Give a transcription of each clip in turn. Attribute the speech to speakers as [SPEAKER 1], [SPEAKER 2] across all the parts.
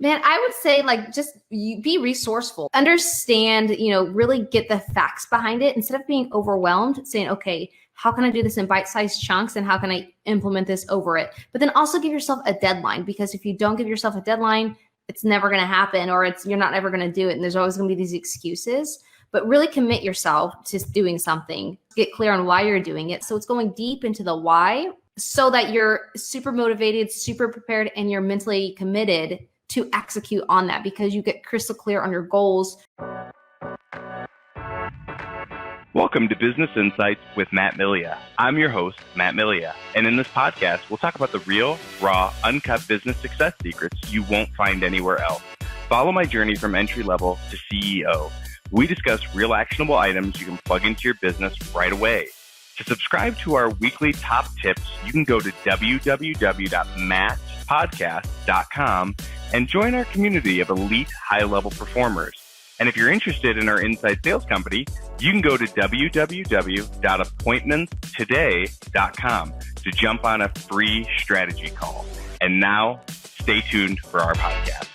[SPEAKER 1] Man, I would say like just be resourceful, understand, really get the facts behind it instead of being overwhelmed, saying, okay, how can I do this in bite-sized chunks and how can I implement this over it? But then also give yourself a deadline, because if you don't give yourself a deadline, it's never going to happen, or you're not ever going to do it. And there's always going to be these excuses, but really commit yourself to doing something. Get clear on why you're doing it. So it's going deep into the why so that you're super motivated, super prepared, and you're mentally committed to execute on that because you get crystal clear on your goals.
[SPEAKER 2] Welcome to Business Insights with Matt Milia. I'm your host, Matt Milia, and in this podcast, we'll talk about the real, raw, uncut business success secrets you won't find anywhere else. Follow my journey from entry level to CEO. We discuss real actionable items you can plug into your business right away. To subscribe to our weekly top tips, you can go to www.mattpodcast.com and join our community of elite high-level performers. And if you're interested in our inside sales company, you can go to www.appointmentstoday.com to jump on a free strategy call. And now, stay tuned for our podcast.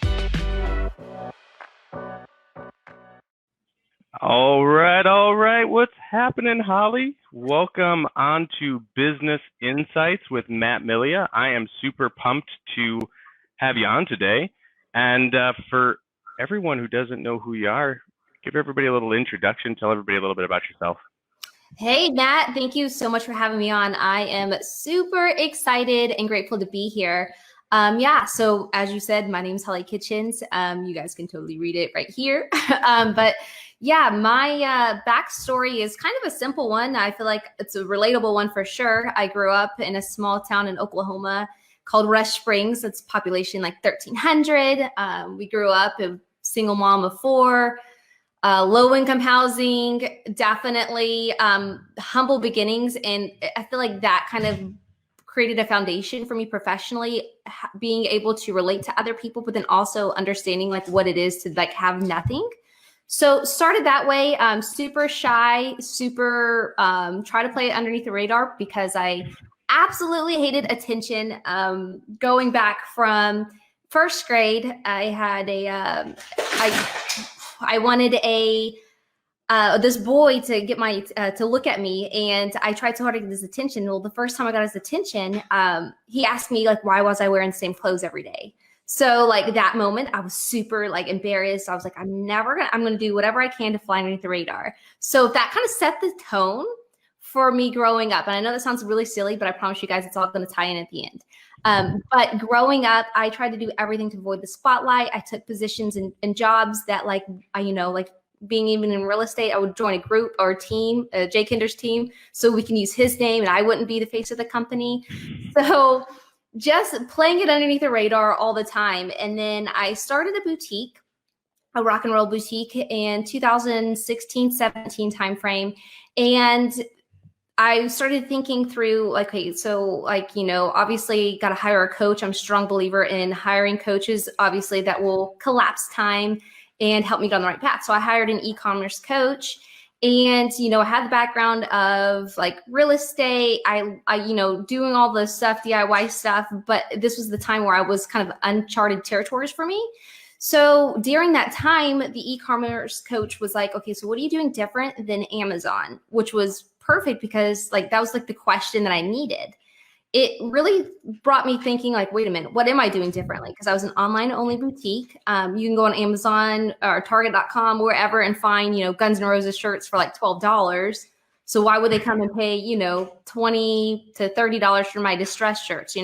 [SPEAKER 2] All right. What's happening, Hollie? Welcome on to Business Insights with Matt Milia. I am super pumped to have you on today. And for everyone who doesn't know who you are, give everybody a little introduction. Tell everybody a little bit about yourself.
[SPEAKER 1] Hey, Matt, thank you so much for having me on. I am super excited and grateful to be here. So as you said, my name is Hollie Kitchens. You guys can totally read it right here. But my backstory is kind of a simple one. I feel like it's a relatable one for sure. I grew up in a small town in Oklahoma called Rush Springs. It's population like 1,300. We grew up a single mom of 4, low income housing, definitely humble beginnings. And I feel like that kind of created a foundation for me professionally, being able to relate to other people, but then also understanding like what it is to like have nothing. So started that way, super shy, super try to play it underneath the radar because I absolutely hated attention. Going back from first grade, I had I wanted this boy to get to look at me, and I tried so hard to get his attention. Well, the first time I got his attention, he asked me like, why was I wearing the same clothes every day? So like that moment, I was super like embarrassed. I was like, I'm going to do whatever I can to fly underneath the radar. So that kind of set the tone for me growing up. And I know that sounds really silly, but I promise you guys, it's all going to tie in at the end. But growing up, I tried to do everything to avoid the spotlight. I took positions in jobs that like being even in real estate, I would join a group or a team, Jay Kinder's team, so we can use his name and I wouldn't be the face of the company. So just playing it underneath the radar all the time. And then I started a boutique, a rock and roll boutique in 2016, 17 timeframe. And I started thinking through, okay, so obviously got to hire a coach. I'm a strong believer in hiring coaches, obviously, that will collapse time and help me get on the right path. So I hired an e-commerce coach, and, I had the background of like real estate, I doing all the stuff, DIY stuff, but this was the time where I was kind of uncharted territories for me. So during that time, the e-commerce coach was like, okay, so what are you doing different than Amazon? Which was perfect because like that was like the question that I needed. It really brought me thinking like, wait a minute, what am I doing differently? Because I was an online only boutique. You can go on Amazon or Target.com, wherever, and find, Guns N' Roses shirts for like $12. So why would they come and pay, $20 to $30 for my distressed shirts,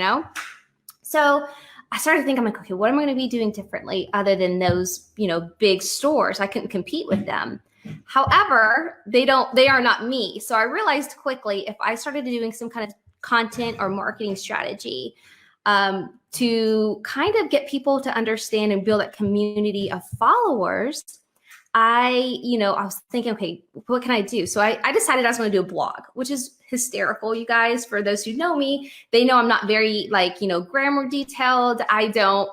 [SPEAKER 1] So I started thinking, I'm like, okay, what am I going to be doing differently other than those, big stores? I couldn't compete with them. However, they are not me. So I realized quickly, if I started doing some kind of content or marketing strategy to kind of get people to understand and build that community of followers, I was thinking, okay, what can I do? So I decided I was going to do a blog, which is hysterical, you guys. For those who know me, they know I'm not very grammar detailed. I don't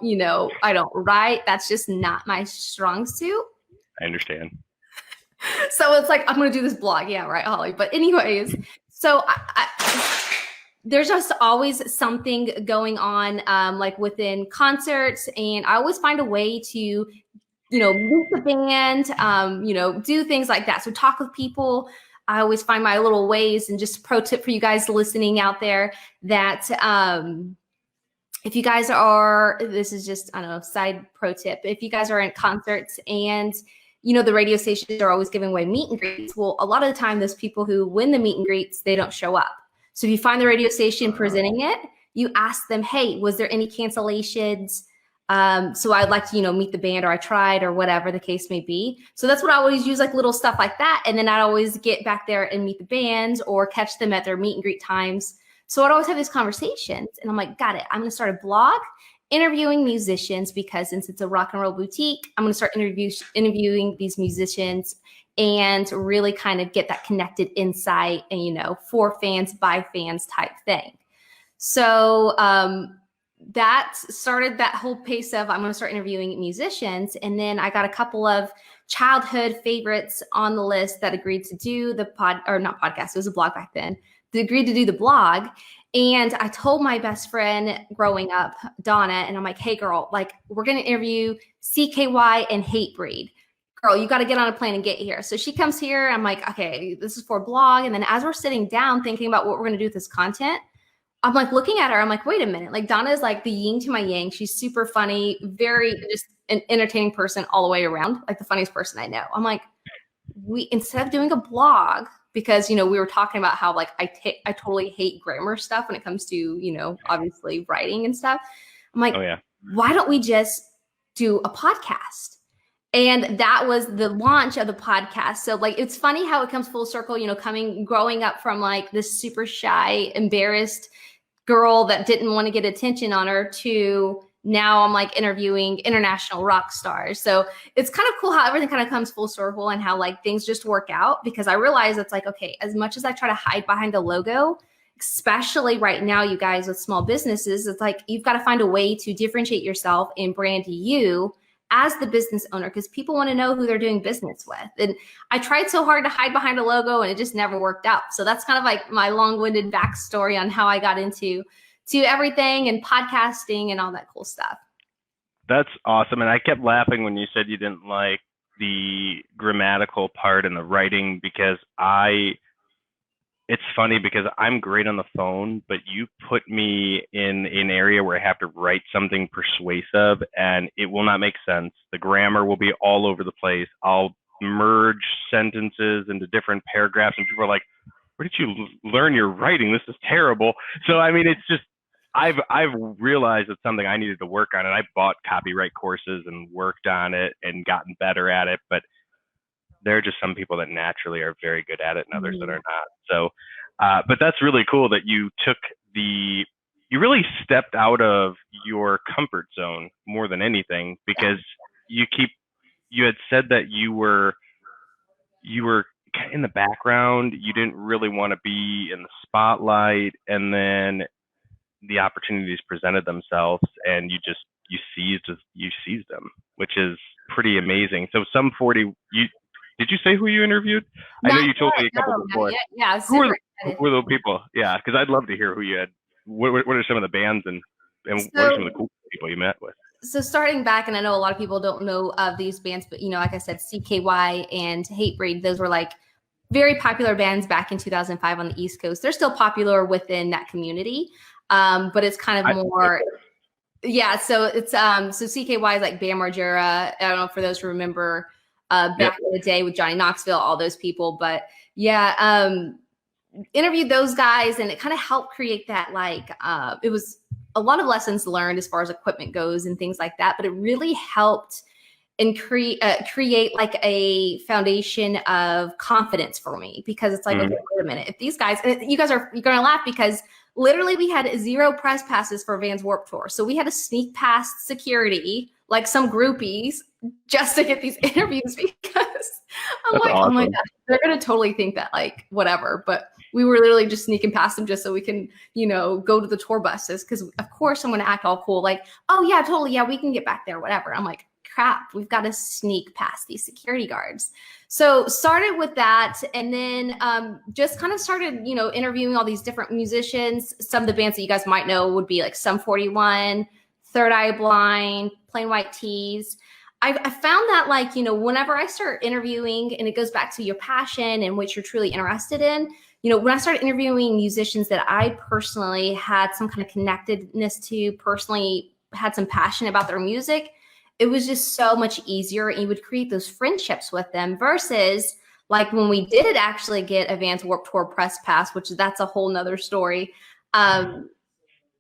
[SPEAKER 1] write. That's just not my strong suit.
[SPEAKER 2] I understand.
[SPEAKER 1] So it's like, I'm going to do this blog. Yeah, right, Hollie. But anyways, so there's just always something going on, like within concerts. And I always find a way to, meet the band, do things like that. So talk with people. I always find my little ways. And just pro tip for you guys listening out there that if you guys are, this is just, I don't know, side pro tip. If you guys are in concerts and, the radio stations are always giving away meet and greets. Well, a lot of the time, those people who win the meet and greets, they don't show up. So if you find the radio station presenting it, you ask them, hey, was there any cancellations? So I'd like to, meet the band, or I tried, or whatever the case may be. So that's what I always use, like little stuff like that. And then I'd always get back there and meet the bands or catch them at their meet and greet times. So I'd always have these conversations, and I'm like, got it. I'm going to start a blog interviewing musicians, because since it's a rock and roll boutique, I'm going to start interviewing these musicians and really kind of get that connected insight and, for fans, by fans type thing. So that started that whole pace of I'm going to start interviewing musicians. And then I got a couple of childhood favorites on the list that agreed to do the not podcast, it was a blog back then. They agreed to do the blog. And I told my best friend growing up, Donna, and I'm like, hey girl, like we're going to interview CKY and Hatebreed. Girl, you got to get on a plane and get here. So she comes here. I'm like, okay, this is for a blog. And then as we're sitting down thinking about what we're going to do with this content, I'm like looking at her. I'm like, wait a minute. Like Donna is like the yin to my yang. She's super funny, very just an entertaining person all the way around, like the funniest person I know. I'm like, instead of doing a blog, because, we were talking about how like I totally hate grammar stuff when it comes to, obviously writing and stuff. I'm like, oh, yeah. Why don't we just do a podcast? And that was the launch of the podcast. So like, it's funny how it comes full circle, growing up from like this super shy, embarrassed girl that didn't want to get attention on her to now I'm like interviewing international rock stars. So it's kind of cool how everything kind of comes full circle and how like things just work out, because I realize it's like, okay, as much as I try to hide behind the logo, especially right now, you guys with small businesses, it's like, you've got to find a way to differentiate yourself and brand you as the business owner, because people want to know who they're doing business with. And I tried so hard to hide behind a logo and it just never worked out. So that's kind of like my long-winded backstory on how I got into everything and podcasting and all that cool stuff.
[SPEAKER 2] That's awesome. And I kept laughing when you said you didn't like the grammatical part and the writing, because it's funny because I'm great on the phone, but you put me in an area where I have to write something persuasive and it will not make sense. The grammar will be all over the place. I'll merge sentences into different paragraphs and people are like, where did you learn your writing? This is terrible. So, I mean, it's just, I've realized it's something I needed to work on, and I bought copyright courses and worked on it and gotten better at it. But there are just some people that naturally are very good at it and others that are not. So, but that's really cool that you you really stepped out of your comfort zone more than anything, because you had said that you were in the background. You didn't really want to be in the spotlight, and then the opportunities presented themselves and you seized them, which is pretty amazing. So did you say who you interviewed? I know you told me a couple before.
[SPEAKER 1] Yeah.
[SPEAKER 2] Who were those people? Yeah, because I'd love to hear who you had. What are some of the bands and what are some of the cool people you met with?
[SPEAKER 1] So starting back, and I know a lot of people don't know of these bands, but like I said, CKY and Hatebreed, those were like very popular bands back in 2005 on the East Coast. They're still popular within that community, but it's kind of more. Yeah, so it's so CKY is like Bam Margera. I don't know for those who remember. Back in the day with Johnny Knoxville, all those people. But yeah, interviewed those guys, and it kind of helped create that, like, it was a lot of lessons learned as far as equipment goes and things like that. But it really helped and create like a foundation of confidence for me, because it's like, okay, wait a minute, if these guys, and you're going to laugh, because literally we had 0 press passes for Vans Warped Tour. So we had to sneak past security, like some groupies, just to get these interviews, because I'm like, awesome. Oh my God, they're going to totally think that like whatever. But we were literally just sneaking past them just so we can, go to the tour buses. Because of course I'm going to act all cool. Like, oh yeah, totally. Yeah, we can get back there, whatever. I'm like, crap, we've got to sneak past these security guards. So started with that, and then just kind of started, interviewing all these different musicians. Some of the bands that you guys might know would be like Sum 41, Third Eye Blind, Plain White Tees. I found that, like, whenever I start interviewing, and it goes back to your passion and what you're truly interested in, when I started interviewing musicians that I personally had some kind of connectedness to, personally had some passion about their music, it was just so much easier, and you would create those friendships with them versus like when we did actually get a Vans Warped Tour press pass, which that's a whole nother story.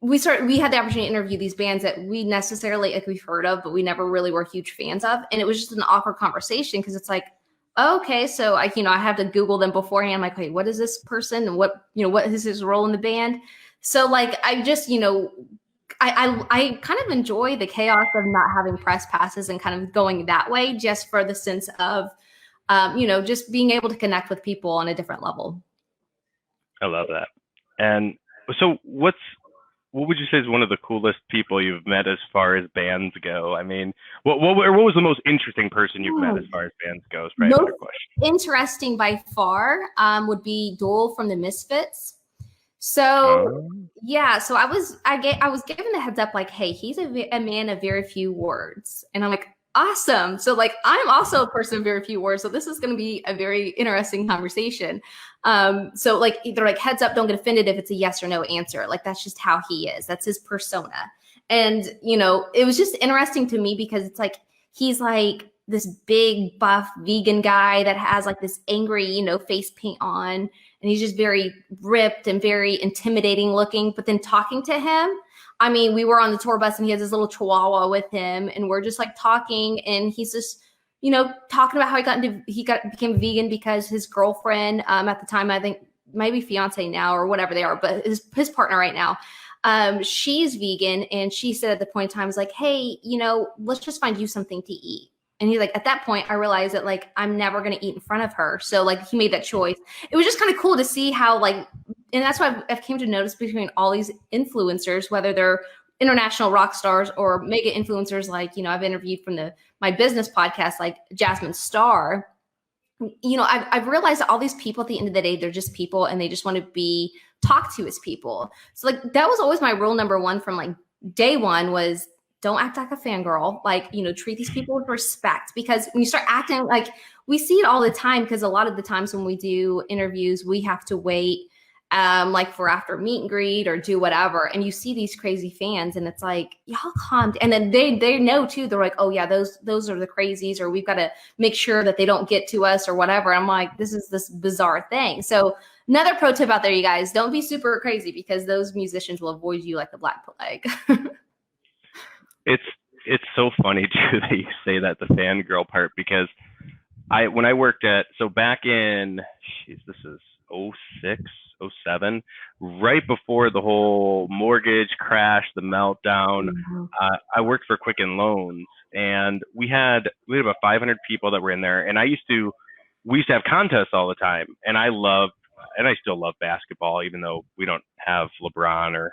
[SPEAKER 1] We had the opportunity to interview these bands that we necessarily, like, we've heard of, but we never really were huge fans of. And it was just an awkward conversation because it's like, okay, so I have to Google them beforehand. I'm like, wait, what is this person? And what is his role in the band? So like, I just, I kind of enjoy the chaos of not having press passes and kind of going that way, just for the sense of, just being able to connect with people on a different level.
[SPEAKER 2] I love that. And so what would you say is one of the coolest people you've met as far as bands go? I mean, what was the most interesting person you've met as far as bands goes? Most
[SPEAKER 1] interesting by far would be Dole from the Misfits. So yeah, so I was given the heads up, like, hey, he's a man of very few words, and I'm like, awesome. So like, I'm also a person of very few words, so this is going to be a very interesting conversation. So like, either like, heads up, don't get offended if it's a yes or no answer. Like, that's just how he is. That's his persona. And, it was just interesting to me because it's like, he's like this big buff vegan guy that has like this angry, face paint on, and he's just very ripped and very intimidating looking. But then talking to him, I mean, we were on the tour bus and he has this little chihuahua with him, and we're just like talking, and he's just, talking about how he became vegan because his girlfriend, at the time, I think maybe fiance now or whatever they are, but his partner right now, she's vegan. And she said at the point in time, was like, hey, let's just find you something to eat. And he's like, at that point, I realized that, like, I'm never going to eat in front of her. So like, he made that choice. It was just kind of cool to see how, like, and that's why I've came to notice between all these influencers, whether they're international rock stars or mega influencers, like, I've interviewed from my business podcast, like Jasmine Star, I've realized that all these people at the end of the day, they're just people, and they just want to be talked to as people. So like, that was always my rule number one from like day one, was don't act like a fangirl, like, treat these people with respect, because when you start acting like, we see it all the time, because a lot of the times when we do interviews, we have to wait like for after meet and greet or do whatever. And you see these crazy fans, and it's like, y'all calm. And then they know too, they're like, oh yeah, those are the crazies, or we've got to make sure that they don't get to us or whatever. I'm like, this is this bizarre thing. So another pro tip out there, you guys, don't be super crazy, because those musicians will avoid you like the Black Plague.
[SPEAKER 2] It's so funny too that you say that, the fangirl part, because when I worked back in, this is 06, 07, right before the whole mortgage crash, the meltdown, I worked for Quicken Loans, and we had about 500 people that were in there, and we used to have contests all the time, and I still love basketball, even though we don't have LeBron or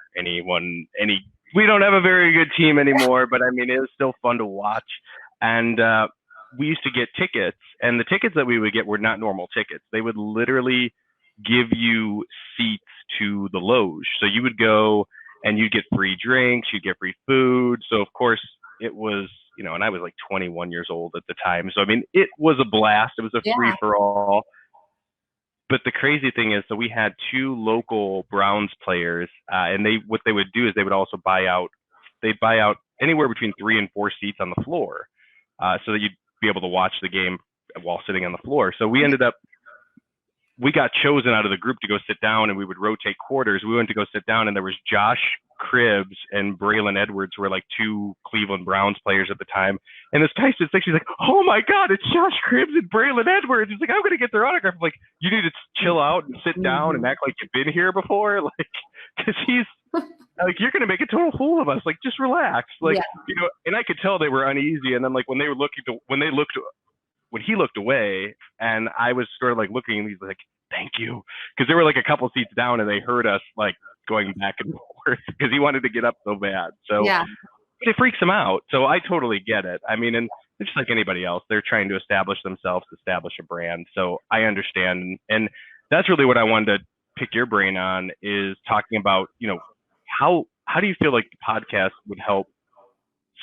[SPEAKER 2] we don't have a very good team anymore, but I mean, it was still fun to watch. And we used to get tickets, and the tickets that we would get were not normal tickets. They would literally give you seats to the loge. So you would go and you'd get free drinks, you'd get free food. So of course it was, and I was like 21 years old at the time. So I mean, it was a blast. It was a free for all. But the crazy thing is, so we had two local Browns players, and what they would do is they would also buy out anywhere between 3 and 4 seats on the floor, so that you'd be able to watch the game while sitting on the floor. So we got chosen out of the group to go sit down, and we would rotate quarters. We went to go sit down, and there was Josh Cribbs and Braylon Edwards, were like two Cleveland Browns players at the time. And this guy sits next to me, he's like, oh my God, it's Josh Cribbs and Braylon Edwards. He's like, I'm going to get their autograph. I'm like, you need to chill out and sit down and act like you've been here before. Like, cause he's like, you're going to make a total fool of us. Like, just relax. Like, and I could tell they were uneasy. And then like, when he looked away, and I was sort of like looking, and he's like, thank you. Cause there were like a couple seats down, and they heard us like going back and forth because he wanted to get up so bad. So it freaks him out. So I totally get it. I mean, and just like anybody else. They're trying to establish themselves, establish a brand. So I understand. And that's really what I wanted to pick your brain on, is talking about, how do you feel like the podcast would help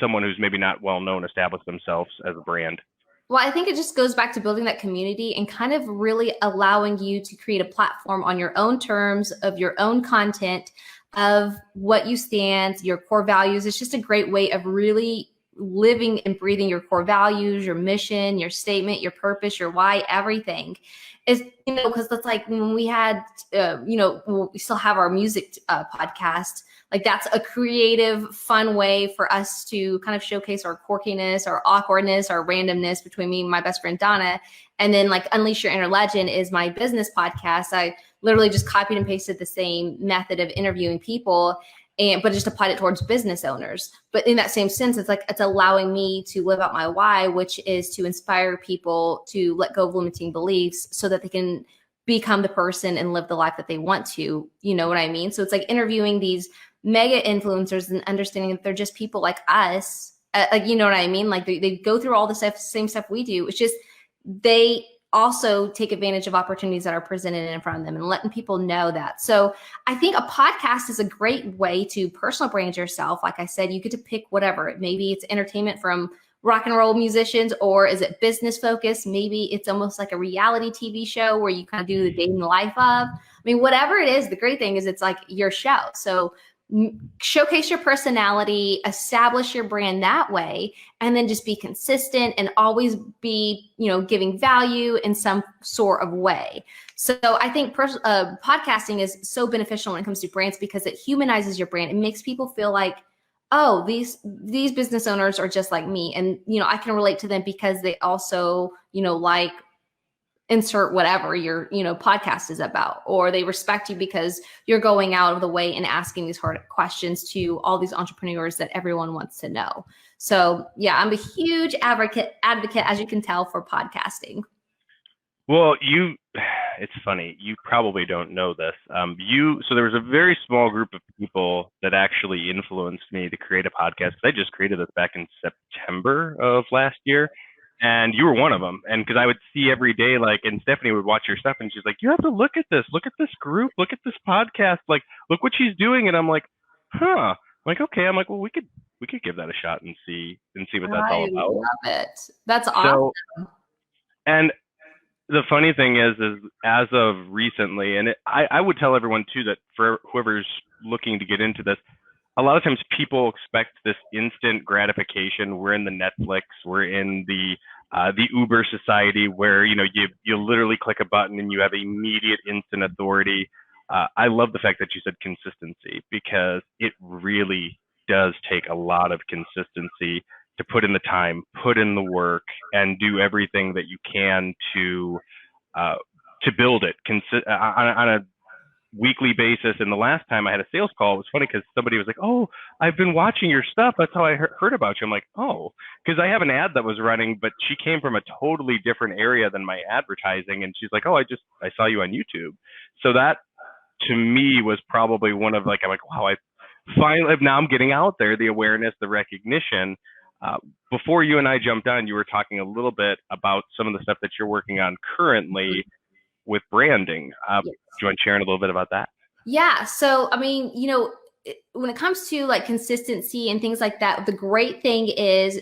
[SPEAKER 2] someone who's maybe not well known establish themselves as a brand?
[SPEAKER 1] Well, I think it just goes back to building that community and kind of really allowing you to create a platform on your own terms, of your own content, of what you stand, your core values. It's just a great way of really living and breathing your core values, your mission, your statement, your purpose, your why, everything. Is, because that's like when we had, we still have our music podcast. Like, that's a creative, fun way for us to kind of showcase our quirkiness, our awkwardness, our randomness between me and my best friend, Donna. And then like Unleash Your Inner Legend is my business podcast. I literally just copied and pasted the same method of interviewing people, but just applied it towards business owners. But in that same sense, it's allowing me to live out my why, which is to inspire people to let go of limiting beliefs so that they can become the person and live the life that they want to. You know what I mean? So it's like interviewing these mega influencers and understanding that they're just people like us. You know what I mean? Like they go through all the same stuff we do. It's just they also take advantage of opportunities that are presented in front of them and letting people know that. So I think a podcast is a great way to personal brand yourself. Like I said, you get to pick whatever. Maybe it's entertainment from rock and roll musicians, or is it business focused? Maybe it's almost like a reality TV show where you kind of do the day in the life of. I mean, whatever it is, the great thing is it's like your show. So showcase your personality, establish your brand that way, and then just be consistent and always be, giving value in some sort of way. So I think podcasting is so beneficial when it comes to brands because it humanizes your brand. It makes people feel like, oh, these business owners are just like me. And, I can relate to them because they also, like insert whatever your, podcast is about, or they respect you because you're going out of the way and asking these hard questions to all these entrepreneurs that everyone wants to know. So yeah, I'm a huge advocate, as you can tell, for podcasting.
[SPEAKER 2] Well, it's funny. You probably don't know this. So there was a very small group of people that actually influenced me to create a podcast. I just created this back in September of last year. And you were one of them. And because I would see every day, and Stephanie would watch your stuff and she's like, you have to look at this group, look at this podcast, look what she's doing. And I'm like, huh. I'm like, okay. I'm like, well, we could give that a shot and see what that's all about.
[SPEAKER 1] I love it. That's awesome.
[SPEAKER 2] So, and the funny thing is as of recently, and I would tell everyone too, that for whoever's looking to get into this, a lot of times people expect this instant gratification. We're in the Netflix, we're in the Uber society where, you literally click a button and you have immediate instant authority. I love the fact that you said consistency, because it really does take a lot of consistency to put in the time, put in the work, and do everything that you can to build it on a weekly basis. And the last time I had a sales call, it was funny because somebody was like, oh, I've been watching your stuff. That's how I heard about you. I'm like, oh, because I have an ad that was running, but she came from a totally different area than my advertising. And she's like, oh, I saw you on YouTube. So that to me was probably one of I'm like, wow, now I'm getting out there, the awareness, the recognition. Before you and I jumped on, you were talking a little bit about some of the stuff that you're working on currently with branding.
[SPEAKER 1] Yes.
[SPEAKER 2] Do you want to share a little bit about that?
[SPEAKER 1] Yeah. So, I mean, when it comes to consistency and things like that, the great thing is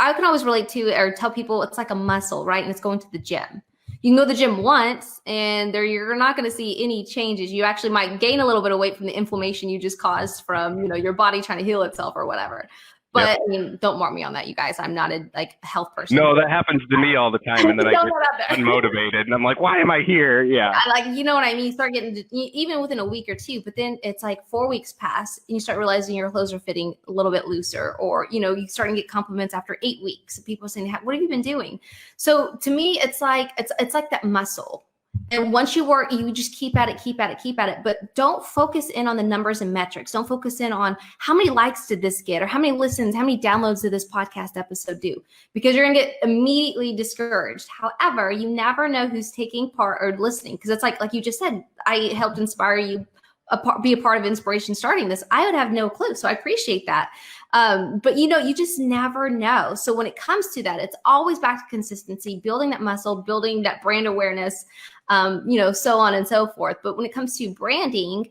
[SPEAKER 1] I can always relate to or tell people it's like a muscle, right? And it's going to the gym. You can go to the gym once and you're not going to see any changes. You actually might gain a little bit of weight from the inflammation you just caused from, your body trying to heal itself or whatever. But yep. I mean, don't mark me on that, you guys. I'm not a health person.
[SPEAKER 2] No, that happens to me all the time, and then I get unmotivated, and I'm like, "Why am I here?" Yeah,
[SPEAKER 1] you know what I mean. You start getting even within a week or two, but then it's 4 weeks pass, and you start realizing your clothes are fitting a little bit looser, or you start to get compliments after 8 weeks. People are saying, "What have you been doing?" So to me, it's like that muscle. And once you work, you just keep at it. But don't focus in on the numbers and metrics. Don't focus in on how many likes did this get or how many listens, how many downloads did this podcast episode do? Because you're going to get immediately discouraged. However, you never know who's taking part or listening. Because it's like you just said, I helped inspire you, be a part of inspiration starting this. I would have no clue. So I appreciate that. But you just never know. So when it comes to that, it's always back to consistency, building that muscle, building that brand awareness, so on and so forth. But when it comes to branding,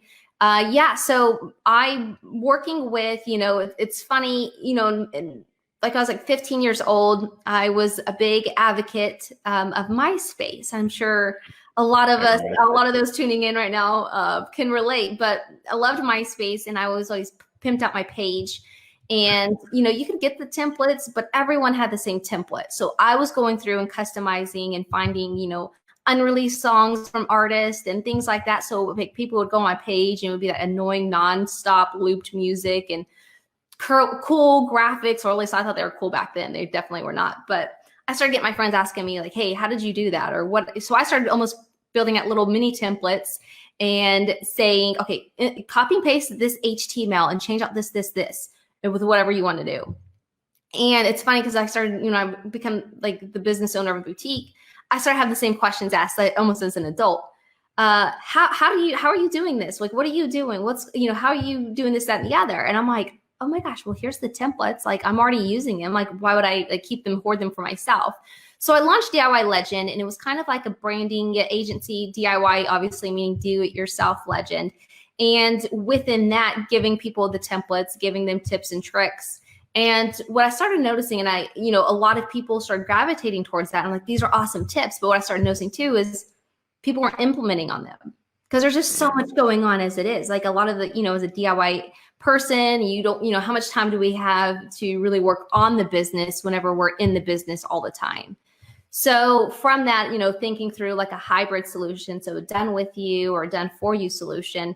[SPEAKER 1] so I'm working with, it's funny, and like I was like 15 years old, I was a big advocate of MySpace. I'm sure a lot of those tuning in right now can relate, but I loved MySpace, and I was always pimped out my page. And, you could get the templates, but everyone had the same template. So I was going through and customizing and finding, unreleased songs from artists and things like that. So people would go on my page and it would be that annoying nonstop looped music and cool graphics, or at least I thought they were cool back then. They definitely were not. But I started getting my friends asking me like, hey, how did you do that? Or what? So I started almost building out little mini templates and saying, okay, copy and paste this HTML and change out this with whatever you want to do. And it's funny because I started, I become like the business owner of a boutique. I started having the same questions asked like, almost as an adult. How are you doing this? Like, what are you doing? How are you doing this, that, and the other? And I'm like, oh my gosh, well, here's the templates. Like, I'm already using them. Like, why would I keep them, hoard them for myself? So I launched DIY Legend, and it was kind of like a branding agency. DIY, obviously meaning do it yourself Legend. And within that, giving people the templates, giving them tips and tricks. And what I started noticing, and a lot of people started gravitating towards that. I'm like, these are awesome tips. But what I started noticing too is people weren't implementing on them because there's just so much going on as it is. Like a lot of the, as a DIY person, you don't, how much time do we have to really work on the business whenever we're in the business all the time? So from that, thinking through like a hybrid solution, so done with you or done for you solution,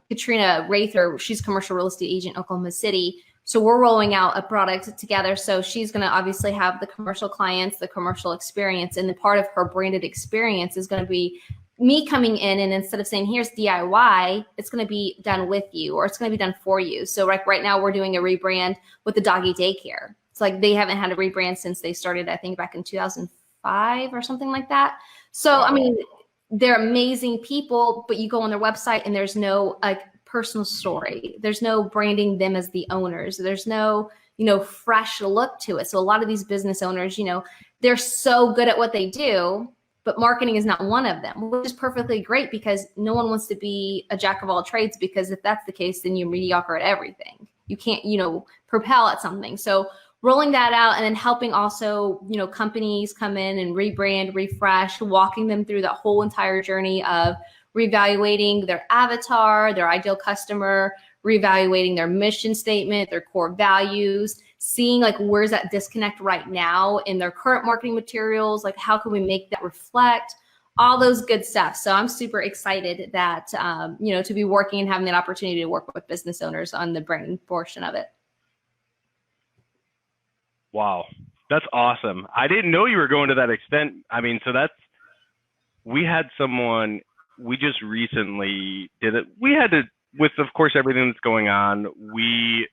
[SPEAKER 1] Katrina Rather, she's a commercial real estate agent in Oklahoma City. So we're rolling out a product together. So she's going to obviously have the commercial clients, the commercial experience, and the part of her branded experience is going to be me coming in, and instead of saying, here's DIY, it's going to be done with you, or it's going to be done for you. So right now we're doing a rebrand with the doggy daycare. It's like they haven't had a rebrand since they started, I think back in 2005 or something like that. So, I mean, they're amazing people, but you go on their website and there's no personal story. There's no branding them as the owners. There's no, fresh look to it. So a lot of these business owners, they're so good at what they do, but marketing is not one of them, which is perfectly great because no one wants to be a jack of all trades, because if that's the case, then you're mediocre at everything. You can't, propel at something. So rolling that out, and then helping also, companies come in and rebrand, refresh, walking them through that whole entire journey of reevaluating their avatar, their ideal customer, reevaluating their mission statement, their core values, seeing like where's that disconnect right now in their current marketing materials, like how can we make that reflect, all those good stuff. So I'm super excited that, to be working and having that opportunity to work with business owners on the branding portion of it.
[SPEAKER 2] Wow, that's awesome. I didn't know you were going to that extent. I mean, so we had someone, we just recently did it. We had to, with of course everything that's going on, we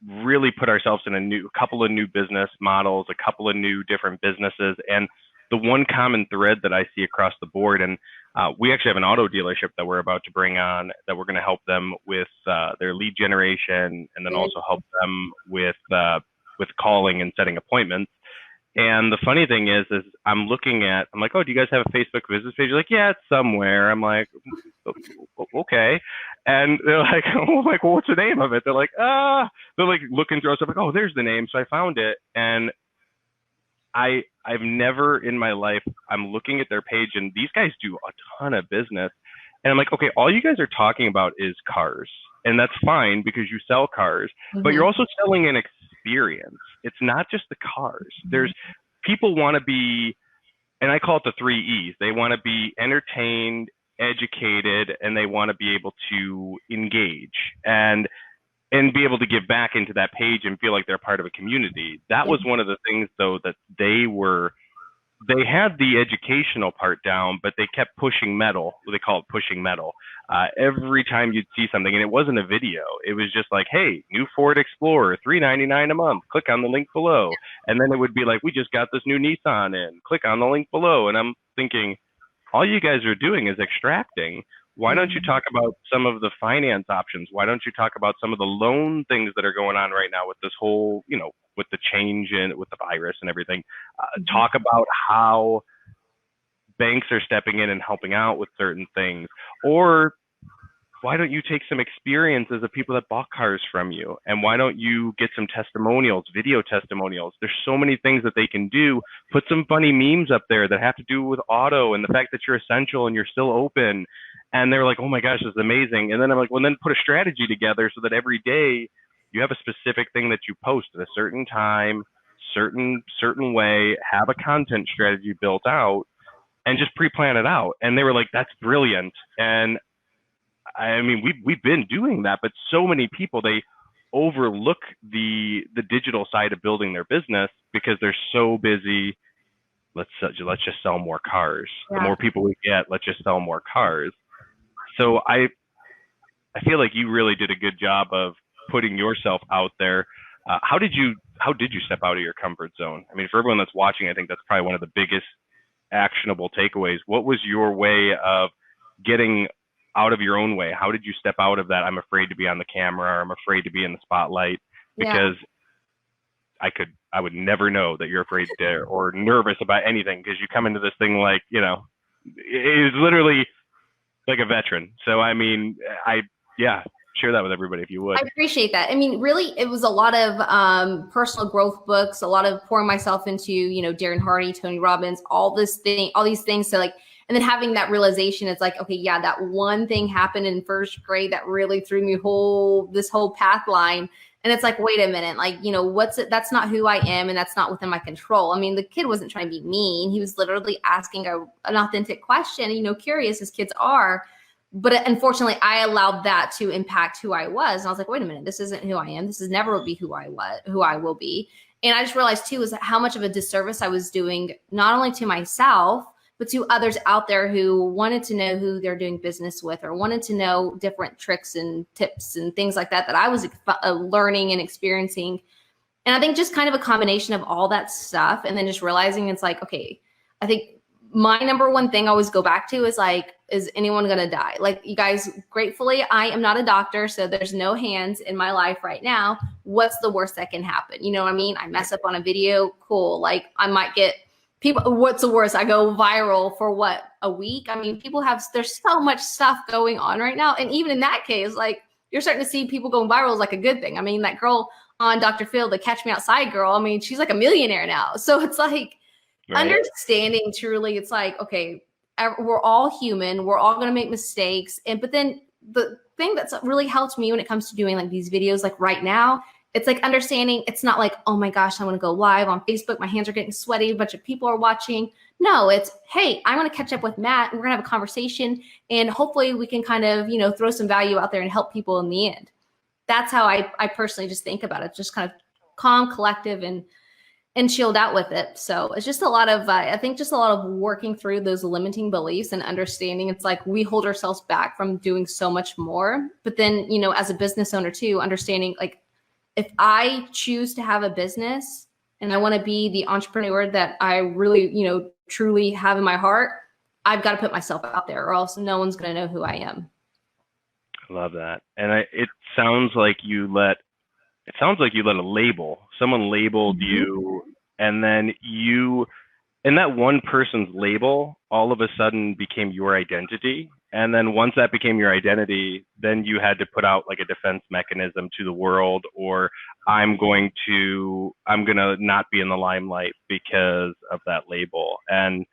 [SPEAKER 2] really put ourselves in a couple of new business models, a couple of new different businesses. And the one common thread that I see across the board, and we actually have an auto dealership that we're about to bring on, that we're going to help them with their lead generation, and then also help them with calling and setting appointments. And the funny thing is I'm like, oh, do you guys have a Facebook business page? You're like, yeah, it's somewhere. I'm like, okay. And they're like, oh, well, what's the name of it? They're like, they're like looking through stuff, like, oh, there's the name. So I found it. And I've never in my life, I'm looking at their page, and these guys do a ton of business. And I'm like, okay, all you guys are talking about is cars. And that's fine because you sell cars, but you're also selling an experience. It's not just the cars. There's people want to be, and I call it the 3 E's. They want to be entertained, educated, and they want to be able to engage and be able to give back into that page and feel like they're part of a community. That was one of the things, though, that they had the educational part down, but they kept pushing metal. They call it pushing metal. Every time you'd see something, and it wasn't a video, it was just like, hey, new Ford Explorer, $399 a month. Click on the link below. And then it would be like, we just got this new Nissan in. Click on the link below. And I'm thinking, all you guys are doing is extracting. Why don't you talk about some of the finance options? Why don't you talk about some of the loan things that are going on right now with this whole, with the change in with the virus and everything? Talk about how banks are stepping in and helping out with certain things. Or why don't you take some experiences of people that bought cars from you? And why don't you get some testimonials, video testimonials? There's so many things that they can do. Put some funny memes up there that have to do with auto and the fact that you're essential and you're still open. And they're like, oh my gosh, this is amazing. And then I'm like, well, then put a strategy together so that every day you have a specific thing that you post at a certain time, certain way, have a content strategy built out, and just pre-plan it out. And they were like, that's brilliant. And I mean, we've been doing that, but so many people, they overlook the digital side of building their business because they're so busy. Let's just sell more cars. Yeah. The more people we get, let's just sell more cars. So I feel like you really did a good job of putting yourself out there. How did you step out of your comfort zone? I mean, for everyone that's watching, I think that's probably one of the biggest actionable takeaways. What was your way of getting out of your own way? How did you step out of that? I'm afraid to be on the camera, or I'm afraid to be in the spotlight, because I would never know that you're afraid to or nervous about anything, because you come into this thing like, it is literally like a veteran. So, I mean, share that with everybody if you would.
[SPEAKER 1] I appreciate that. I mean, really, it was a lot of personal growth books, a lot of pouring myself into, Darren Hardy, Tony Robbins, all these things. So like, and then having that realization, it's like, okay, yeah, that one thing happened in first grade that really threw me this whole path line. And it's like, wait a minute, like, that's not who I am, and that's not within my control. I mean, the kid wasn't trying to be mean. He was literally asking an authentic question, curious as kids are. But unfortunately, I allowed that to impact who I was. And I was like, wait a minute, this isn't who I am. This is never will be who I will be. And I just realized too, is how much of a disservice I was doing, not only to myself, but to others out there who wanted to know who they're doing business with, or wanted to know different tricks and tips and things like that I was learning and experiencing. And I think just kind of a combination of all that stuff, and then just realizing it's like, okay, I think my number one thing I always go back to is like, is anyone going to die? Like, you guys, gratefully, I am not a doctor, so there's no hands in my life right now. What's the worst that can happen? You know what I mean? I mess up on a video, cool. Like, I might get people, what's the worst? I go viral for what, a week? I mean, there's so much stuff going on right now. And even in that case, like, you're starting to see people going viral is like a good thing. I mean, that girl on Dr. Phil, the Catch Me Outside girl, I mean, she's like a millionaire now. So it's like, understanding truly, it's like, okay, we're all human. We're all going to make mistakes. But then the thing that's really helped me when it comes to doing like these videos, like right now, it's like understanding it's not like, oh my gosh, I want to go live on Facebook. My hands are getting sweaty. A bunch of people are watching. No, it's, hey, I want to catch up with Matt, and we're going to have a conversation, and hopefully we can kind of, throw some value out there and help people in the end. That's how I personally just think about it. Just kind of calm, collective, and chilled out with it. So it's just a lot of, I think just a lot of working through those limiting beliefs and understanding it's like we hold ourselves back from doing so much more. But then, as a business owner too, understanding like, if I choose to have a business and I want to be the entrepreneur that I really, truly have in my heart, I've got to put myself out there, or else no one's going to know who I am.
[SPEAKER 2] I love that. And it sounds like you let a label, someone labeled you, and then and that one person's label all of a sudden became your identity. And then once that became your identity, then you had to put out like a defense mechanism to the world, or I'm going to not be in the limelight because of that label. And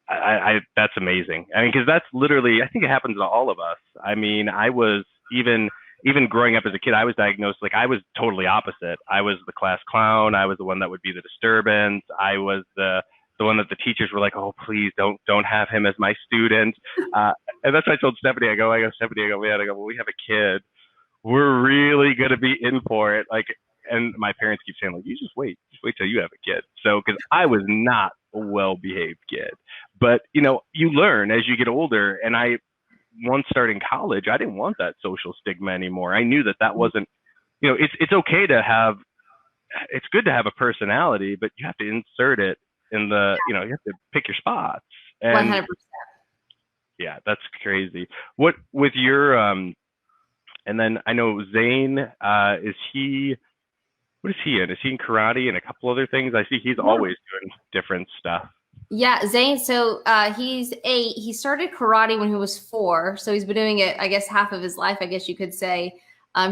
[SPEAKER 2] I that's amazing. I mean, because that's literally, I think it happens to all of us. I mean, I was even growing up as a kid, I was diagnosed, like I was totally opposite. I was the class clown. I was the one that would be the disturbance. I was the one that the teachers were like, oh, please don't have him as my student. And that's what I told Stephanie. I go, Stephanie, well, we have a kid. We're really going to be in for it. Like, and my parents keep saying, like, you just wait till you have a kid. So, because I was not a well-behaved kid, but you learn as you get older. And once starting college, I didn't want that social stigma anymore. I knew that wasn't, it's okay to have, it's good to have a personality, but you have to insert it in the, you have to pick your spots. And
[SPEAKER 1] 100%.
[SPEAKER 2] Yeah, that's crazy. What with your and then I know Zane, is he, what is he in? Is he in karate and a couple other things? I see he's always doing different stuff.
[SPEAKER 1] Yeah, Zane. So he's 8. He started karate when he was 4. So he's been doing it, I guess, half of his life, I guess you could say.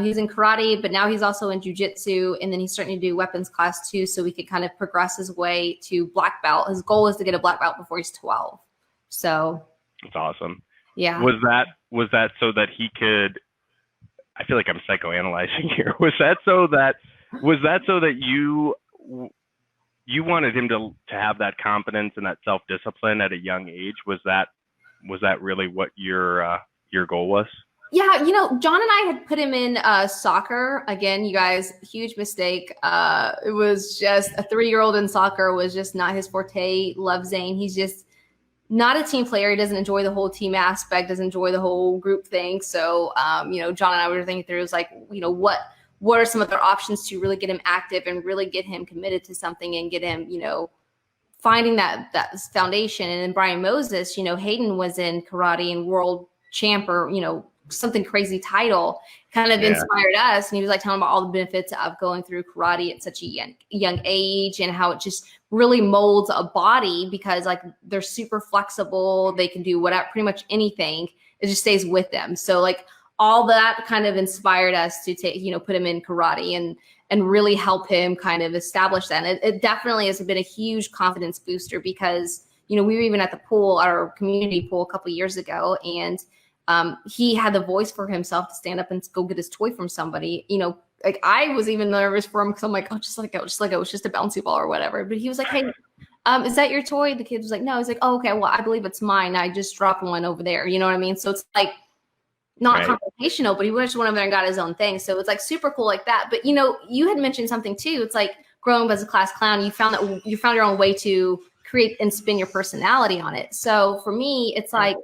[SPEAKER 1] He's in karate, but now he's also in jujitsu. And then he's starting to do weapons class too. So he could kind of progress his way to black belt. His goal is to get a black belt before he's 12. So
[SPEAKER 2] That's awesome.
[SPEAKER 1] yeah.
[SPEAKER 2] Was that so that he could, I feel like I'm psychoanalyzing here. Was that so that you wanted him to have that confidence and that self-discipline at a young age? Was that really what your goal was?
[SPEAKER 1] Yeah, John and I had put him in soccer. Again, you guys, huge mistake. It was just a 3-year-old in soccer was just not his forte. Love Zane. He's just not a team player. He doesn't enjoy the whole team aspect, doesn't enjoy the whole group thing. So, John and I were thinking through, it was like, what are some other options to really get him active and really get him committed to something and get him, finding that foundation. And then Brian Moses, Hayden was in karate and world champ or, something crazy title, kind of inspired us. And he was like telling about all the benefits of going through karate at such a young age and how it just really molds a body because like they're super flexible. They can do whatever, pretty much anything. It just stays with them. So like all that kind of inspired us to take, put him in karate and really help him kind of establish that. And it definitely has been a huge confidence booster because, we were even at the pool, our community pool a couple of years ago, and he had the voice for himself to stand up and go get his toy from somebody. Like I was even nervous for him because I'm like, oh, just let go. It's just a bouncy ball or whatever. But he was like, hey, is that your toy? The kid was like, no. He's like, oh, okay. Well, I believe it's mine. I just dropped one over there. You know what I mean? So it's like not confrontational, but he just went over there and got his own thing. So it's like super cool like that. But you had mentioned something too. It's like growing up as a class clown. You found your own way to create and spin your personality on it. So for me, it's like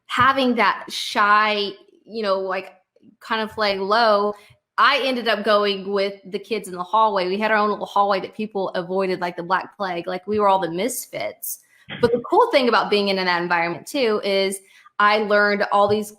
[SPEAKER 1] having that shy, like kind of like low, I ended up going with the kids in the hallway. We had our own little hallway that people avoided like the Black Plague. Like we were all the misfits. But the cool thing about being in that environment too is I learned all these,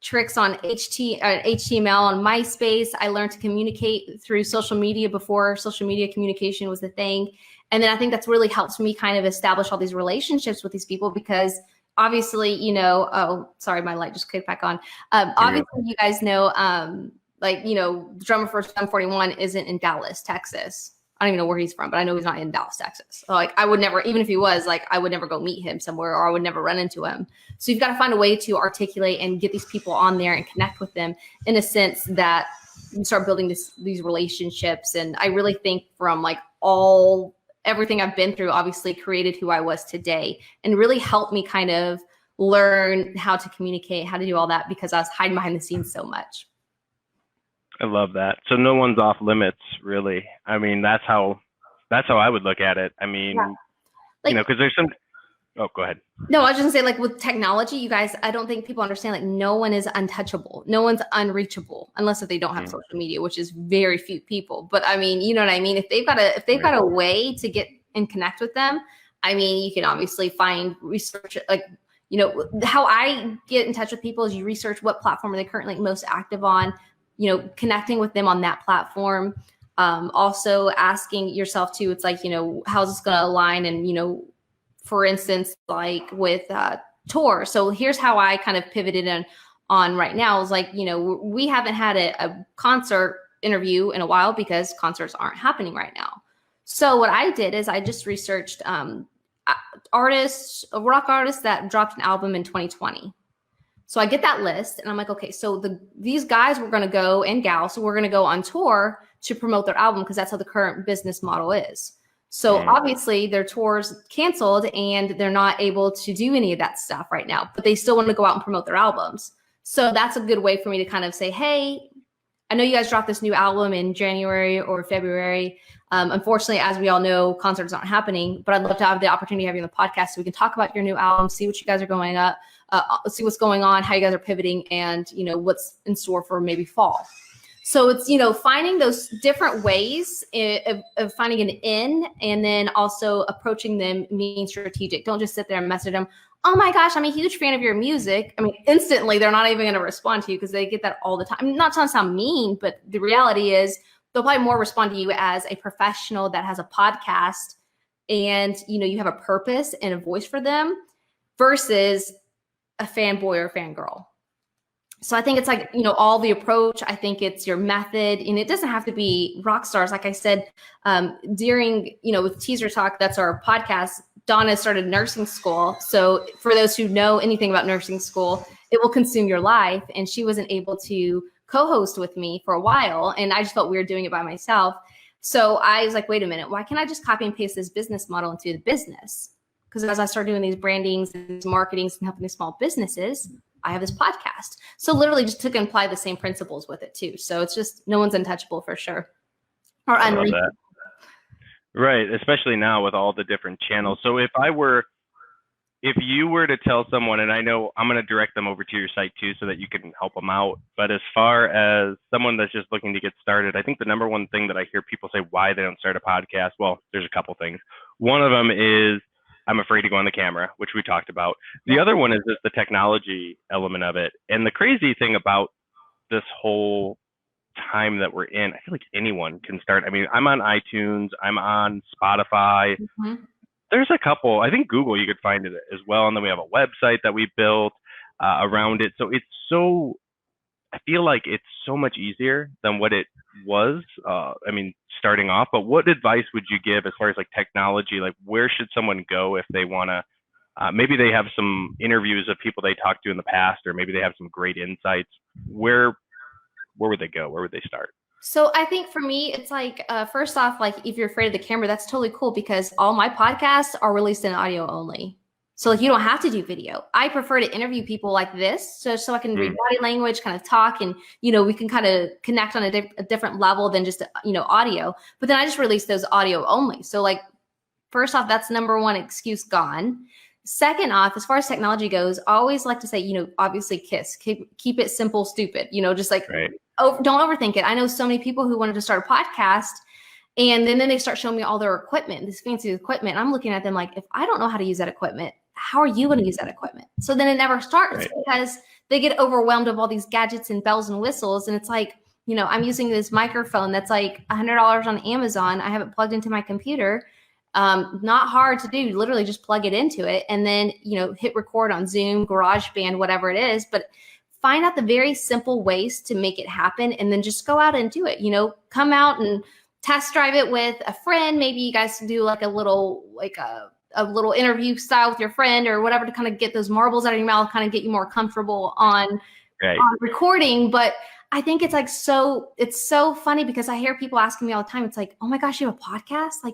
[SPEAKER 1] tricks on HTML on MySpace. I learned to communicate through social media before social media communication was the thing. And then I think that's really helps me kind of establish all these relationships with these people because obviously, oh, sorry, my light just clicked back on. Obviously, you guys know, the drummer for Sum 41 isn't in Dallas, Texas. I don't even know where he's from, but I know he's not in Dallas, Texas. So, like, I would never, even if he was, like, I would never go meet him somewhere or I would never run into him. So you've got to find a way to articulate and get these people on there and connect with them in a sense that you start building these relationships. And I really think from like everything I've been through obviously created who I was today and really helped me kind of learn how to communicate, how to do all that because I was hiding behind the scenes so much.
[SPEAKER 2] I love that. So no one's off limits, really. I mean, that's how I would look at it. I mean, because there's some, oh, go ahead.
[SPEAKER 1] No, I was just gonna say like with technology, you guys, I don't think people understand like no one is untouchable. No one's unreachable unless if they don't have social media, which is very few people. But I mean, you know what I mean? If they've got a way to get and connect with them, I mean, you can obviously find research like, how I get in touch with people is you research what platform are they currently most active on, connecting with them on that platform. Also asking yourself too, it's like, how's this going to align? And, for instance, like with tour. So here's how I kind of pivoted on right now is like, we haven't had a concert interview in a while because concerts aren't happening right now. So what I did is I just researched rock artists that dropped an album in 2020. So I get that list and I'm like, okay, so these guys were going to go and gals, so we're going to go on tour to promote their album because that's how the current business model is. So obviously their tours canceled and they're not able to do any of that stuff right now, but they still want to go out and promote their albums. So that's a good way for me to kind of say, hey, I know you guys dropped this new album in January or February. Unfortunately, as we all know, concerts aren't happening, but I'd love to have the opportunity to have you on the podcast so we can talk about your new album, see what you guys are going up, see what's going on, how you guys are pivoting, and what's in store for maybe fall. So it's finding those different ways of finding an in, and then also approaching them being strategic. Don't just sit there and message them. oh my gosh, I'm a huge fan of your music. I mean, instantly they're not even going to respond to you because they get that all the time. I'm not trying to sound mean, but the reality is they'll probably more respond to you as a professional that has a podcast and, you know, you have a purpose and a voice for them versus a fanboy or fangirl. So I think it's like, you know, all the approach. I think it's your method, and it doesn't have to be rock stars. Like I said, during, you know, with Teaser Talk, that's our podcast, Donna started nursing school. So for those who know anything about nursing school, it will consume your life. And she wasn't able to co-host with me for a while. And I just felt weird doing it by myself. So I was like, wait a minute, why can't I just copy and paste this business model into the business? Because as I started doing these brandings and these marketings and helping these small businesses, I have this podcast. So literally just took and apply the same principles with it too. So it's just, no one's untouchable for sure. Or unreachable.
[SPEAKER 2] Right. Especially now with all the different channels. So if you were to tell someone, and I know I'm going to direct them over to your site too, so that you can help them out. But as far as someone that's just looking to get started, I think the number one thing that I hear people say why they don't start a podcast, well, there's a couple things. One of them is, I'm afraid to go on the camera, which we talked about. The other one is just the technology element of it. And the crazy thing about this whole time that we're in, I feel like anyone can start. I mean, I'm on iTunes, I'm on Spotify. Mm-hmm. There's a couple, I think Google, you could find it as well. And then we have a website that we built around it. So it's so, I feel like it's so much easier than what it was. I mean, starting off, but what advice would you give as far as like technology? Like, where should someone go if they want to, maybe they have some interviews of people they talked to in the past, or maybe they have some great insights. Where would they go? Where would they start?
[SPEAKER 1] So I think for me, it's like, first off, like if you're afraid of the camera, that's totally cool because all my podcasts are released in audio only. So like you don't have to do video. I prefer to interview people like this so I can read body language, kind of talk, and, you know, we can kind of connect on a different level than just, you know, audio. But then I just release those audio only. So like, first off, that's number one excuse gone. Second off, as far as technology goes, I always like to say, you know, obviously KISS, keep it simple, stupid, you know, just like, don't overthink it. I know so many people who wanted to start a podcast, and then they start showing me all their equipment, this fancy equipment. I'm looking at them like, if I don't know how to use that equipment, how are you going to use that equipment? So then it never starts because they get overwhelmed of all these gadgets and bells and whistles. And it's like, you know, I'm using this microphone that's like $100 on Amazon. I have it plugged into my computer. Not hard to do, literally just plug it into it and then, you know, hit record on Zoom, GarageBand, whatever it is. But find out the very simple ways to make it happen and then just go out and do it. You know, come out and test drive it with a friend. Maybe you guys do like a little interview style with your friend or whatever to kind of get those marbles out of your mouth, kind of get you more comfortable on recording. But I think it's like, it's so funny because I hear people asking me all the time. It's like, oh my gosh, you have a podcast? Like,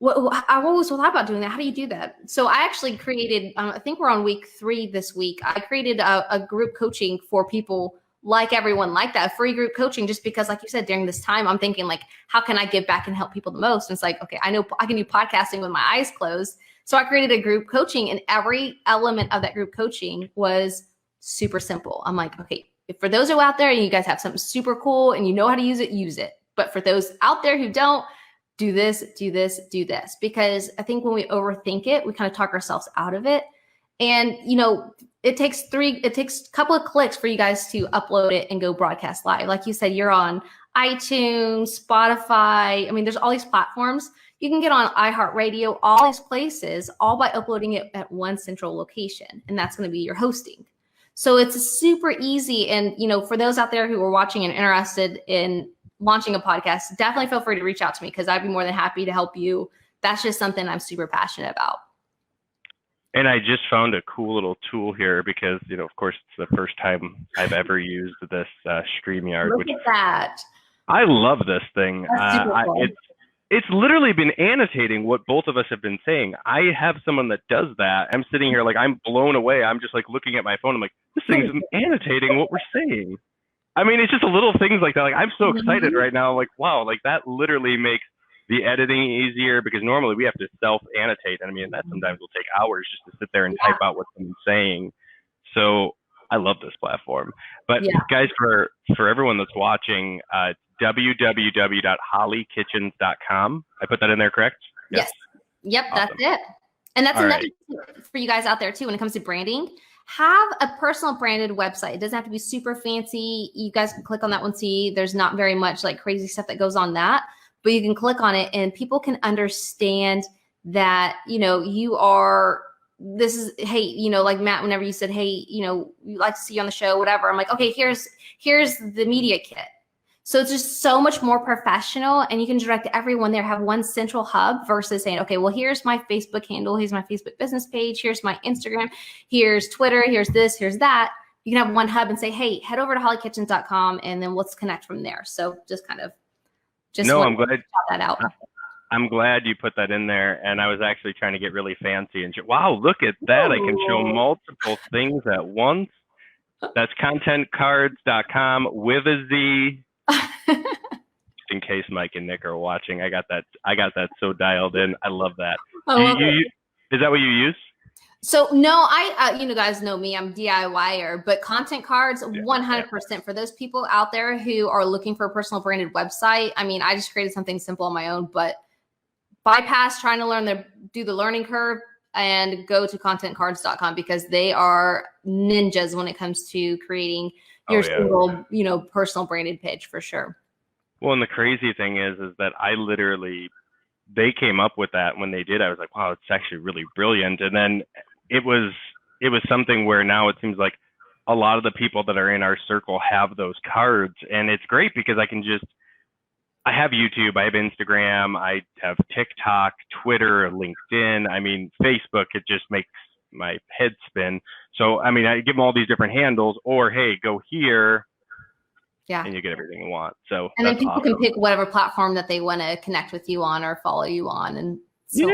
[SPEAKER 1] I've always thought about doing that. How do you do that? So I actually created, I think we're on week 3 this week. I created a group coaching for people like everyone like that, free group coaching, just because, like you said, during this time, I'm thinking like, how can I give back and help people the most? And it's like, okay, I know I can do podcasting with my eyes closed. So I created a group coaching, and every element of that group coaching was super simple. I'm like, okay, if for those who are out there and you guys have something super cool and you know how to use it. But for those out there who don't, do this, do this, do this. Because I think when we overthink it, we kind of talk ourselves out of it. And, you know, it takes a couple of clicks for you guys to upload it and go broadcast live. Like you said, you're on iTunes, Spotify. I mean, there's all these platforms. You can get on iHeartRadio, all these places, all by uploading it at one central location. And that's going to be your hosting. So it's super easy. And, you know, for those out there who are watching and interested in launching a podcast, definitely feel free to reach out to me because I'd be more than happy to help you. That's just something I'm super passionate about.
[SPEAKER 2] And I just found a cool little tool here because, you know, of course, it's the first time I've ever used this StreamYard.
[SPEAKER 1] Look at that.
[SPEAKER 2] I love this thing.
[SPEAKER 1] That's super cool.
[SPEAKER 2] It's literally been annotating what both of us have been saying. I have someone that does that. I'm sitting here like I'm blown away. I'm just like looking at my phone. I'm like, this thing's annotating what we're saying. I mean, it's just a little things like that. Like, I'm so excited right now. Like, wow, like that literally makes the editing easier because normally we have to self-annotate. And I mean, that sometimes will take hours just to sit there and type out what someone's saying. So I love this platform. But guys, for everyone that's watching, www.holliekitchens.com. I put that in there, correct?
[SPEAKER 1] Yes. Yep, awesome. That's it. And that's
[SPEAKER 2] All
[SPEAKER 1] another
[SPEAKER 2] right.
[SPEAKER 1] tip for you guys out there too, when it comes to branding. Have a personal branded website. It doesn't have to be super fancy. You guys can click on that one, see there's not very much like crazy stuff that goes on that, but you can click on it and people can understand that, you know, you are, this is, hey, you know, like Matt, whenever you said, hey, you know, we like to see you on the show, whatever. I'm like, okay, here's the media kit. So it's just so much more professional, and you can direct everyone there, have one central hub versus saying, okay, well, here's my Facebook handle, here's my Facebook business page, here's my Instagram, here's Twitter, here's this, here's that. You can have one hub and say, hey, head over to holliekitchens.com and then let's connect from there. So just kind of
[SPEAKER 2] No, I'm glad.
[SPEAKER 1] shout that out.
[SPEAKER 2] I'm glad you put that in there. And I was actually trying to get really fancy and wow, look at that. I can show multiple things at once. That's contentcards.com with a Z. In case Mike and Nick are watching, I got that so dialed in. I love that. Is that what you use?
[SPEAKER 1] So no, I you know, guys know me, I'm DIYer, but content cards, 100% for those people out there who are looking for a personal branded website. I mean, I just created something simple on my own, but bypass trying to do the learning curve and go to contentcards.com because they are ninjas when it comes to creating your single, you know, personal branded page for sure.
[SPEAKER 2] Well, and the crazy thing is that they came up with that when they did. I was like, wow, it's actually really brilliant. And then it was something where now it seems like a lot of the people that are in our circle have those cards, and it's great because I have YouTube, I have Instagram, I have TikTok, Twitter, LinkedIn. I mean, Facebook, it just makes my head spin. So, I mean, I give them all these different handles, or hey, go here. Yeah. And you get everything you want. So,
[SPEAKER 1] and then people can pick whatever platform that they want to connect with you on or follow you on. And so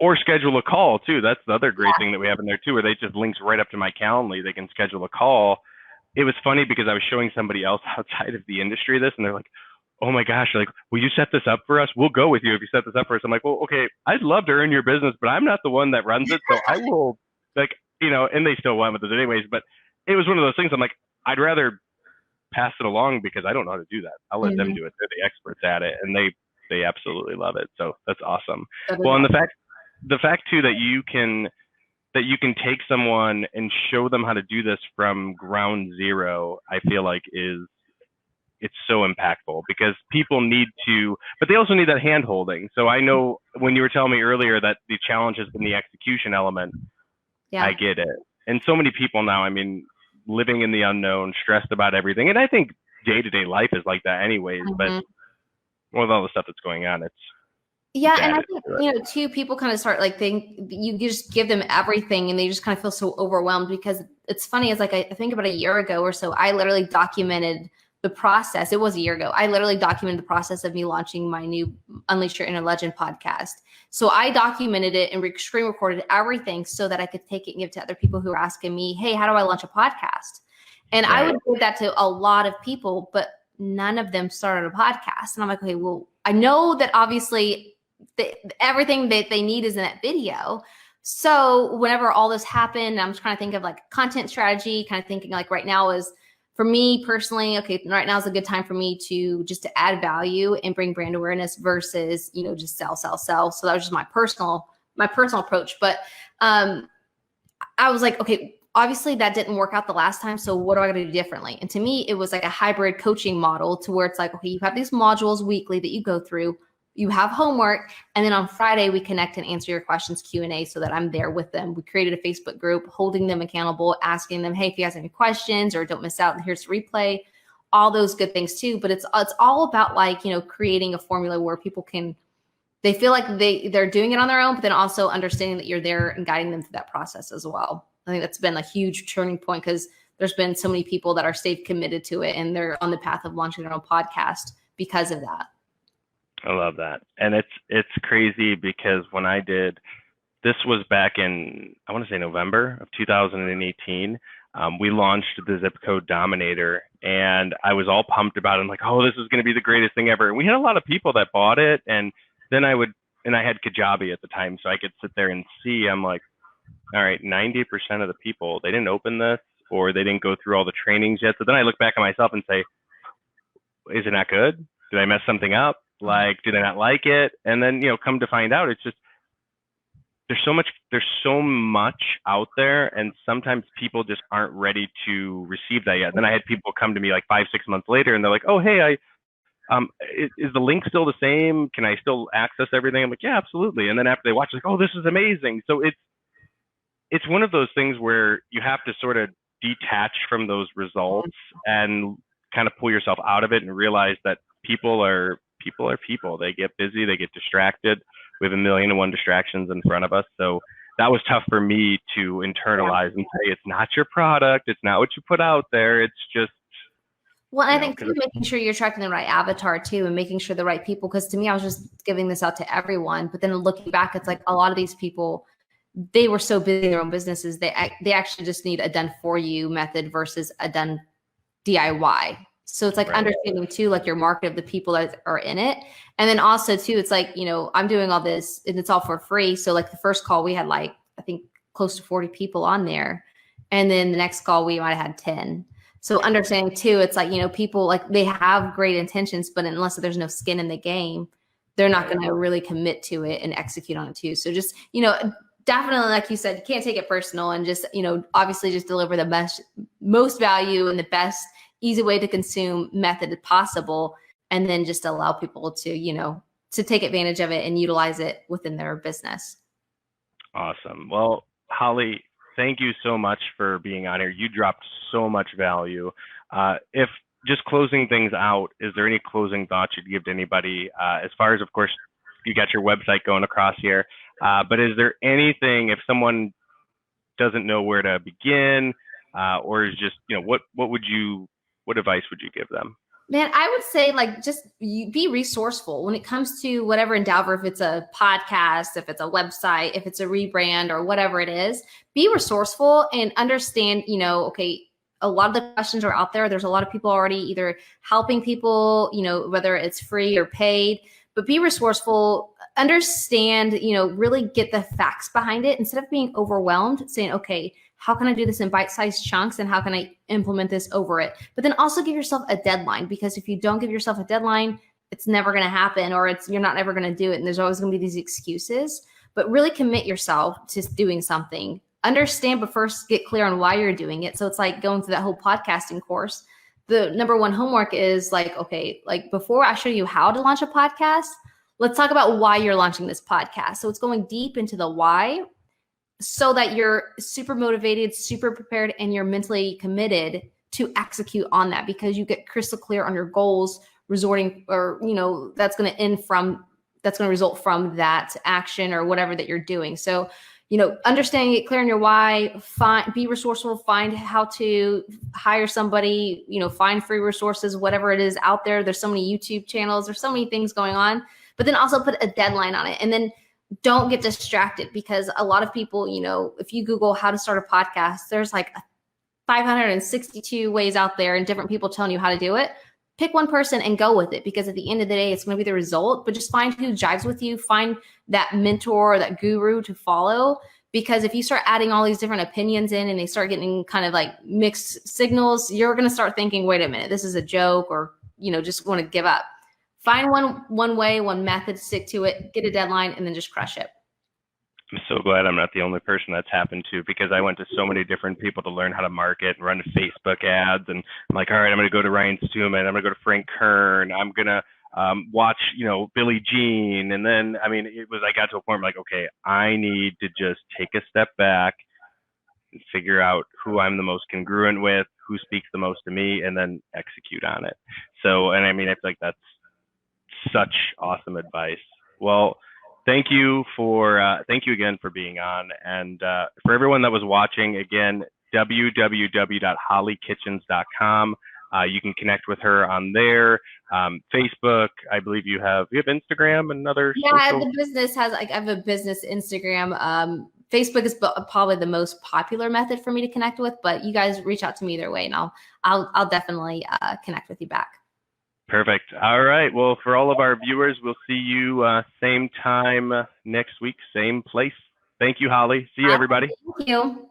[SPEAKER 2] or schedule a call too. That's the other great thing that we have in there too, where they just links right up to my Calendly. They can schedule a call. It was funny because I was showing somebody else outside of the industry this, and they're like, oh my gosh, like, will you set this up for us? We'll go with you if you set this up for us. I'm like, well, okay, I'd love to earn your business, but I'm not the one that runs it. So I will, like, you know, and they still went with it anyways, but it was one of those things. I'm like, I'd rather pass it along because I don't know how to do that. I'll let them do it. They're the experts at it, and they absolutely love it. So that's awesome. Well, and the fact too that you can take someone and show them how to do this from ground zero, I feel like it's so impactful because people need to, but they also need that hand holding. So I know when you were telling me earlier that the challenge has been the execution element, I get it. And so many people now, I mean, living in the unknown, stressed about everything. And I think day-to-day life is like that anyways, but with all the stuff that's going on, it's,
[SPEAKER 1] and I think, you know, too, people kind of start like you just give them everything and they just kind of feel so overwhelmed because it's funny. It's like, I think about a year ago or so, I literally documented the process. It was a year ago. I literally documented the process of me launching my new Unleash Your Inner Legend podcast. So I documented it and screen recorded everything so that I could take it and give it to other people who are asking me, hey, how do I launch a podcast? And I would give that to a lot of people, but none of them started a podcast. And I'm like, okay, well, I know that obviously everything that they need is in that video. So whenever all this happened, I'm just trying to think of like content strategy, kind of thinking like right now is for me personally, okay, right now is a good time for me to add value and bring brand awareness versus, you know, just sell. So that was just my personal approach. But I was like, okay, obviously that didn't work out the last time. So what do I got to do differently? And to me, it was like a hybrid coaching model to where it's like, okay, you have these modules weekly that you go through. You have homework, and then on Friday we connect and answer your questions Q&A so that I'm there with them. We created a Facebook group, holding them accountable, asking them, hey, if you guys have any questions or don't miss out, and here's the replay, all those good things too. But it's all about like, you know, creating a formula where people they feel like they're doing it on their own, but then also understanding that you're there and guiding them through that process as well. I think that's been a huge turning point because there's been so many people that are stayed committed to it and they're on the path of launching their own podcast because of that.
[SPEAKER 2] I love that. And it's crazy because when I did, this was back in, I want to say November of 2018, we launched the zip code Dominator and I was all pumped about it. I'm like, oh, this is going to be the greatest thing ever. And we had a lot of people that bought it. And then I had Kajabi at the time, so I could sit there and see, I'm like, all right, 90% of the people, they didn't open this or they didn't go through all the trainings yet. So then I look back at myself and say, is it not good? Did I mess something up? Like, did I not like it? And then, you know, come to find out, it's just there's so much out there, and sometimes people just aren't ready to receive that yet. Then I had people come to me like 5-6 months later, and they're like, "Oh, hey, is the link still the same? Can I still access everything?" I'm like, "Yeah, absolutely." And then after they watch, like, "Oh, this is amazing." So it's one of those things where you have to sort of detach from those results and kind of pull yourself out of it and realize that people are people. They get busy, they get distracted. We have a million and one distractions in front of us. So that was tough for me to internalize and say, it's not your product, it's not what you put out there. It's just,
[SPEAKER 1] well, I think too, making sure you're attracting the right avatar too, and making sure the right people. Because to me, I was just giving this out to everyone, but then looking back, it's like a lot of these people, they were so busy in their own businesses, they actually just need a done for you method versus a done DIY. So it's like understanding too, like your market of the people that are in it. And then also too, it's like, I'm doing all this and it's all for free. So like the first call we had like, I think close to 40 people on there. And then the next call we might've had 10. So understanding too, it's like, people like they have great intentions, but unless there's no skin in the game, they're not going to really commit to it and execute on it too. So just, definitely, like you said, you can't take it personal and just, obviously just deliver the most value and the best easy way to consume method possible. And then just allow people to, to take advantage of it and utilize it within their business.
[SPEAKER 2] Awesome. Well, Hollie, thank you so much for being on here. You dropped so much value. If just closing things out, is there any closing thoughts you'd give to anybody as far as, of course, you got your website going across here, but is there anything, if someone doesn't know where to begin or is just, what advice would you give them?
[SPEAKER 1] Man, I would say like just be resourceful when it comes to whatever endeavor, if it's a podcast, if it's a website, if it's a rebrand or whatever it is, be resourceful and understand, okay, a lot of the questions are out there. There's a lot of people already either helping people, whether it's free or paid, but be resourceful, understand, really get the facts behind it instead of being overwhelmed, saying, okay, how can I do this in bite-sized chunks and how can I implement this over it? But then also give yourself a deadline, because if you don't give yourself a deadline, it's never going to happen, or you're not ever going to do it. And there's always going to be these excuses, but really commit yourself to doing something. Understand, but first get clear on why you're doing it. So it's like going through that whole podcasting course. The number one homework is like, okay, like before I show you how to launch a podcast, let's talk about why you're launching this podcast. So it's going deep into the why, so that you're super motivated, super prepared, and you're mentally committed to execute on that, because you get crystal clear on your goals, that's going to result from that action or whatever that you're doing. So, understanding it, clear on your why, be resourceful, find how to hire somebody, find free resources, whatever it is out there. There's so many YouTube channels, there's so many things going on, but then also put a deadline on it. And then don't get distracted, because a lot of people, if you Google how to start a podcast, there's like 562 ways out there and different people telling you how to do it. Pick one person and go with it, because at the end of the day, it's going to be the result, but just find who jives with you, find that mentor or that guru to follow. Because if you start adding all these different opinions in and they start getting kind of like mixed signals, you're going to start thinking, wait a minute, this is a joke, or, just want to give up. Find one way, one method, stick to it, get a deadline, and then just crush it.
[SPEAKER 2] I'm so glad I'm not the only person that's happened to, because I went to so many different people to learn how to market and run Facebook ads. And I'm like, all right, I'm going to go to Ryan Stewman. I'm going to go to Frank Kern. I'm going to watch, Billie Jean. And then, I got to a point where I'm like, okay, I need to just take a step back and figure out who I'm the most congruent with, who speaks the most to me, and then execute on it. So, and I feel like that's such awesome advice. Well, thank you again for being on. And for everyone that was watching, again, www.holliekitchens.com. You can connect with her on there. Facebook, I believe you have Instagram and other.
[SPEAKER 1] Yeah, social? The business has, I have a business Instagram. Facebook is probably the most popular method for me to connect with, but you guys reach out to me either way, and I'll definitely connect with you back.
[SPEAKER 2] Perfect. All right. Well, for all of our viewers, we'll see you same time next week, same place. Thank you, Hollie. See you, everybody.
[SPEAKER 1] Thank you.